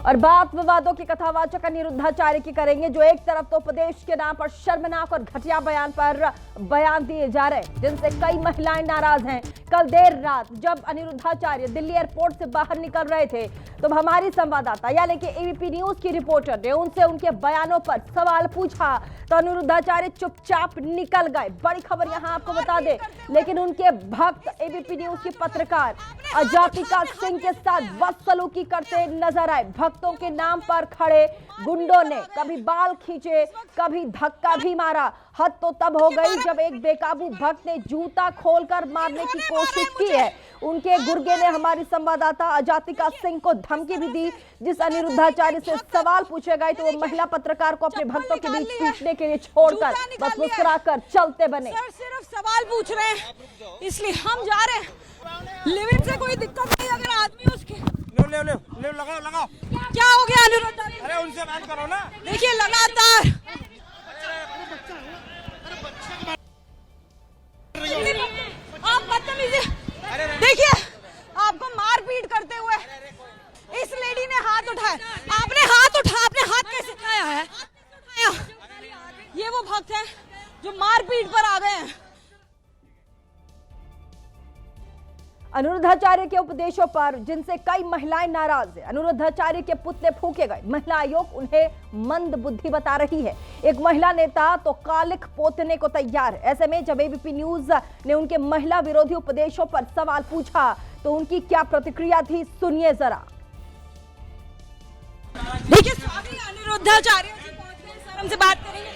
और बात विवादों की कथावाचक अनिरुद्धाचार्य की करेंगे, जो एक तरफ तो उपदेश के नाम पर शर्मनाक और घटिया बयान पर बयान दिए जा रहे हैं, जिनसे कई महिलाएं नाराज हैं। कल देर रात जब अनिरुद्धाचार्य दिल्ली एयरपोर्ट से बाहर निकल रहे थे, तो हमारी संवाददाता यानी कि एबीपी न्यूज की रिपोर्टर ने उनसे उनके बयानों पर सवाल पूछा, तो अनिरुद्धाचार्य चुपचाप निकल गए। बड़ी खबर यहां आपको बता दें, लेकिन उनके भक्त एबीपी न्यूज की पत्रकार अजातिका सिंह के साथ बदसलूकी करते नजर आए। भक्तों के नाम पर खड़े गुंडों ने कभी बाल खींचे, कभी धक्का भी मारा। हद तो तब हो गई जब एक बेकाबू भक्त ने जूता खोलकर मारने की कोशिश की है। उनके गुर्गे ने हमारी संवाददाता अजातिका सिंह को धमकी भी दी। जिस अनिरुद्धाचार्य से सवाल पूछे गए तो वो महिला पत्रकार को अपने भक्तों के बीच पीटने के लिए छोड़कर बस मुस्कुराकर चलते बने। सर सिर्फ सवाल पूछ रहे हैं, इसलिए हम जा रहे हैं। लिमिट से कोई दिक्कत नहीं, अगर आदमी उसके ले लगाओ। क्या हो गया अनिरुद्ध? अरे उनसे बात करो ना। देखिए लगातार आप बदतमीजी, देखिए आपको मारपीट करते हुए इस लेडी ने हाथ उठाया। आपने हाथ कैसे उठाया है? ये वो भक्त हैं जो मारपीट पर आ गए हैं। अनिरुद्धाचार्य के उपदेशों पर जिनसे कई महिलाएं नाराज है, अनिरुद्धाचार्य के पुतले फूके गए। महिला आयोग उन्हें मंद बुद्धि बता रही है। एक महिला नेता तो कालिख पोतने को तैयार है। ऐसे में जब एबीपी न्यूज ने उनके महिला विरोधी उपदेशों पर सवाल पूछा, तो उनकी क्या प्रतिक्रिया थी, सुनिए जरा। देखिए स्वामी अनिरुद्धाचार्य जी पहुंच गए, सर हमसे बात करेंगे।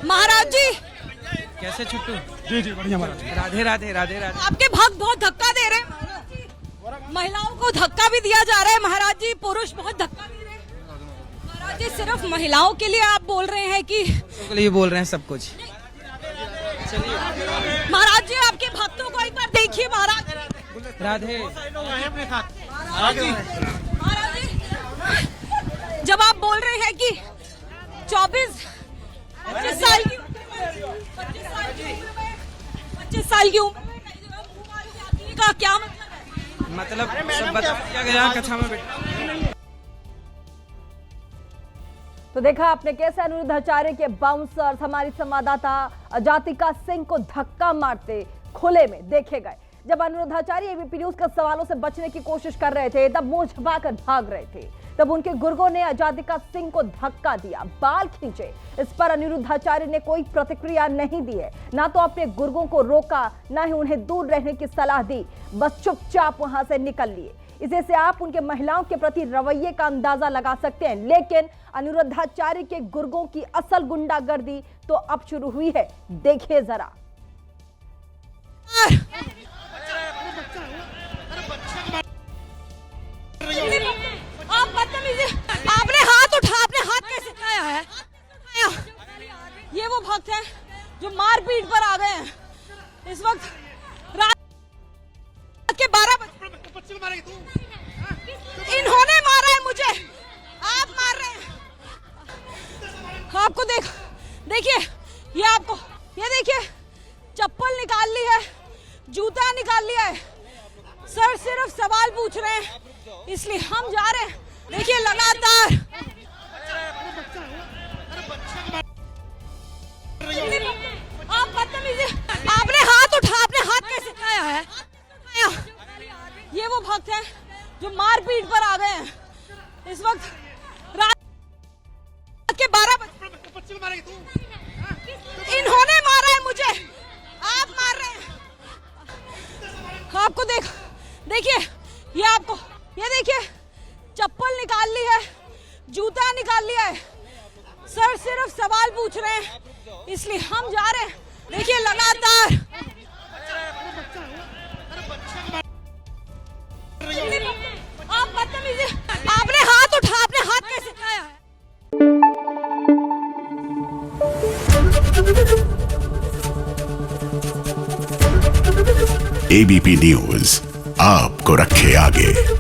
महाराज जी कैसे छुट्टू? जी बढ़िया महाराज। राधे राधे राधे राधे। आपके भक्त बहुत धक्का दे रहे हैं, महिलाओं को धक्का भी दिया जा रहा है। महाराज जी पुरुष बहुत धक्का दे रहे हैं। महाराज जी सिर्फ महिलाओं के लिए आप बोल रहे हैं कि के लिए बोल रहे हैं सब कुछ? महाराज जी आपके भक्तों को एक बार देखिए। महाराज राधे महाराज जी जब आप बोल रहे हैं कि 25 साल की 25 साल की उम्र में कई जगह मुंह मारी जाती है, का क्या मतलब सब बता दिया गया कक्षा में बेटा। तो देखा आपने कैसे अनिरुद्धाचार्य के बाउंसर्स हमारी संवाददाता अजातिका सिंह को धक्का मारते खुले में देखे गए। जब अनिरुद्धाचार्य एबीपी न्यूज के सवालों से बचने की कोशिश कर रहे थे, तब मुंह छुपाकर भाग रहे थे। तब उनके गुर्गों ने अजातिका सिंह को धक्का दिया, बाल खींचे। इस पर अनिरुद्धाचार्य ने कोई प्रतिक्रिया नहीं दी है, ना तो अपने गुर्गों को रोका, ना ही उन्हें दूर रहने की सलाह दी। बस चुपचाप वहां से निकल लिए। इसे से आप उनके महिलाओं के प्रति रवैये का अंदाजा लगा सकते हैं। लेकिन अनिरुद्धाचार्य के गुर्गों की असल गुंडागर्दी तो अब शुरू हुई है, देखिए जरा। आप बदतमीजी, आपने हाथ कैसे उठाया है? ये वो भक्त हैं जो मारपीट पर आ गए हैं। इस वक्त रात के 12 बजे इन्होंने मारा है मुझे, आप मार रहे हैं। आपको देखिए ये देखिए चप्पल निकाल ली है, जूता निकाल लिया है। सर सिर्फ सवाल पूछ रहे हैं, इसलिए हम जा रहे हैं। देखिए लगातार आप बदतमीजी, आपने हाथ कैसे उठाया है? ये वो भक्त हैं जो मारपीट पर आ गए हैं। इस वक्त रात के 12 बजे इन्होंने मारा है मुझे, आप मार रहे हैं। आपको देखिए ये देखिए चप्पल निकाल ली है, जूता निकाल लिया है। सर सिर्फ सवाल पूछ रहे हैं, इसलिए हम जा रहे हैं। देखिए लगातार आप बदतमीजी, आपने हाथ कैसे उठाया है? एबीपी न्यूज आपको रखे आगे।